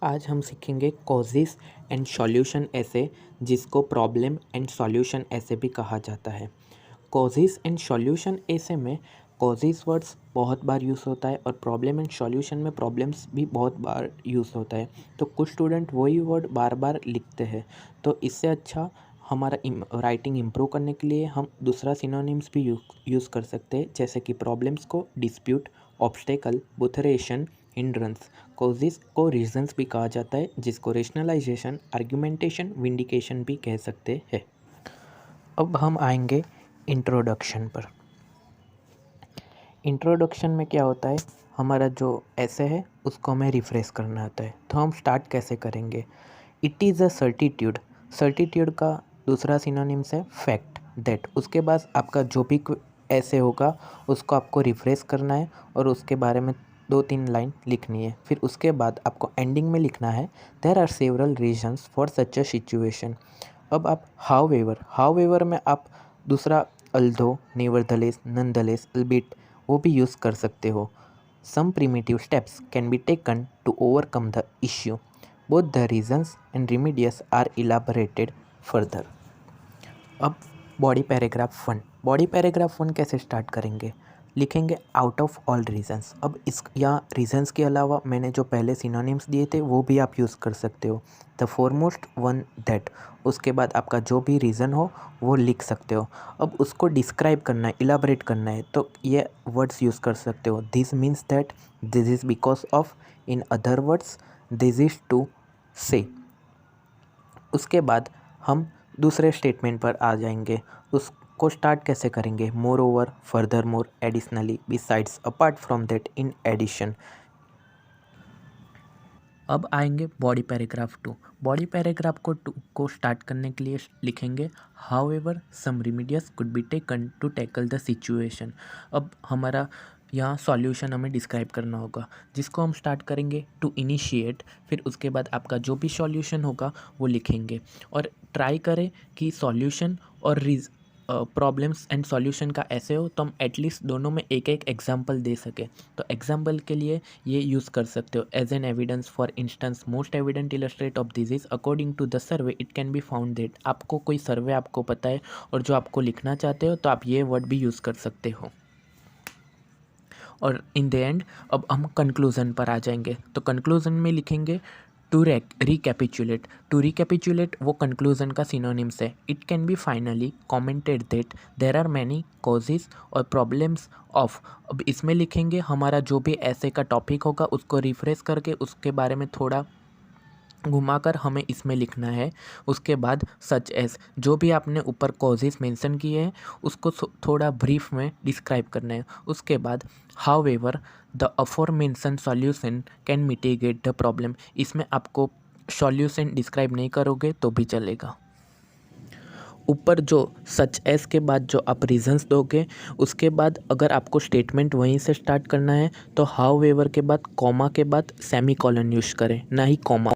आज हम सीखेंगे कॉजेस एंड सॉल्यूशन ऐसे, जिसको प्रॉब्लम एंड सॉल्यूशन ऐसे भी कहा जाता है। कॉजेस एंड सॉल्यूशन ऐसे में कॉजेस वर्ड्स बहुत बार यूज़ होता है और प्रॉब्लम एंड सॉल्यूशन में प्रॉब्लम्स भी बहुत बार यूज़ होता है। तो कुछ स्टूडेंट वही वर्ड बार बार लिखते हैं, तो इससे अच्छा हमारा राइटिंग इम्प्रूव करने के लिए हम दूसरा सिनोनिम्स भी यूज़ कर सकते हैं, जैसे कि प्रॉब्लम्स को डिस्प्यूट, ऑब्स्टेकल, बुथरेशन, हिंड्रेंस। कॉजेस को रीजंस भी कहा जाता है, जिसको रेशनलाइजेशन, आर्ग्यूमेंटेशन, विंडिकेशन भी कह सकते हैं। अब हम आएंगे इंट्रोडक्शन पर। इंट्रोडक्शन में क्या होता है, हमारा जो ऐसे है उसको हमें रिफ्रेश करना होता है। तो हम स्टार्ट कैसे करेंगे? It is a certitude. Certitude का दूसरा सिनोनिम्स है फैक्ट दैट। उसके बाद आपका जो भी ऐसे होगा उसको आपको रिफ्रेश करना है और उसके बारे में 2-3 लाइन लिखनी है। फिर उसके बाद आपको एंडिंग में लिखना है there are several reasons for such a situation. अब आप हाउएवर में आप दूसरा अल्दो, नेवरदलेस, नॉनदलेस, अल्बिट वो भी यूज़ कर सकते हो। Some primitive steps can be taken to overcome the issue. Both the reasons and remedies are elaborated further. अब बॉडी पैराग्राफ 1। बॉडी पैराग्राफ 1 कैसे स्टार्ट करेंगे? लिखेंगे आउट ऑफ ऑल रीजंस। अब इस यहाँ रीजंस के अलावा मैंने जो पहले सिनोनिम्स दिए थे वो भी आप यूज़ कर सकते हो। द फॉरमोस्ट वन दैट, उसके बाद आपका जो भी रीज़न हो वो लिख सकते हो। अब उसको डिस्क्राइब करना है, इलाबरेट करना है, तो ये वर्ड्स यूज़ कर सकते हो। This means that, this is because of, in other words, this is to say. उसके बाद हम दूसरे स्टेटमेंट पर आ जाएंगे। उसको स्टार्ट कैसे करेंगे? Moreover, furthermore, additionally, besides, apart from that, in addition. अब आएंगे बॉडी पैराग्राफ 2। बॉडी पैराग्राफ को स्टार्ट करने के लिए लिखेंगे however some remedies could be taken to tackle the situation. अब हमारा यहाँ सॉल्यूशन हमें डिस्क्राइब करना होगा, जिसको हम स्टार्ट करेंगे टू इनिशिएट। फिर उसके बाद आपका जो भी सॉल्यूशन होगा वो लिखेंगे और ट्राई करें कि सॉल्यूशन और प्रॉब्लम्स एंड सॉल्यूशन का ऐसे हो तो हम एटलीस्ट दोनों में एक एक एग्जाम्पल दे सकें। तो एग्जाम्पल के लिए ये यूज़ कर सकते हो as an evidence. For instance, most evident illustrate of disease according to the survey it can be found that. आपको कोई सर्वे आपको पता है और जो आपको लिखना चाहते हो, तो आप ये वर्ड भी यूज़ कर सकते हो। और इन द एंड अब हम कंक्लूज़न पर आ जाएंगे। तो कंक्लूज़न में लिखेंगे टू रिकैपिचुलेट। टू रिकैपिचुलेट वो कंक्लूजन का सिनोनिम्स है। It can be finally commented that there are many causes और प्रॉब्लम्स ऑफ। अब इसमें लिखेंगे हमारा जो भी ऐसे का टॉपिक होगा उसको रिफ्रेश करके उसके बारे में थोड़ा घुमाकर हमें इसमें लिखना है। उसके बाद सच एज, जो भी आपने ऊपर कॉजेज मेंशन किए हैं उसको थोड़ा ब्रीफ में डिस्क्राइब करना है। उसके बाद however the aforementioned solution can mitigate the problem. इसमें आपको सॉल्यूशन डिस्क्राइब नहीं करोगे तो भी चलेगा। ऊपर जो सच एस के बाद जो आप रीजंस दोगे, उसके बाद अगर आपको स्टेटमेंट वहीं से स्टार्ट करना है तो हाउएवर के बाद कॉमा के बाद सेमीकोलन यूज करें, ना ही कॉमा।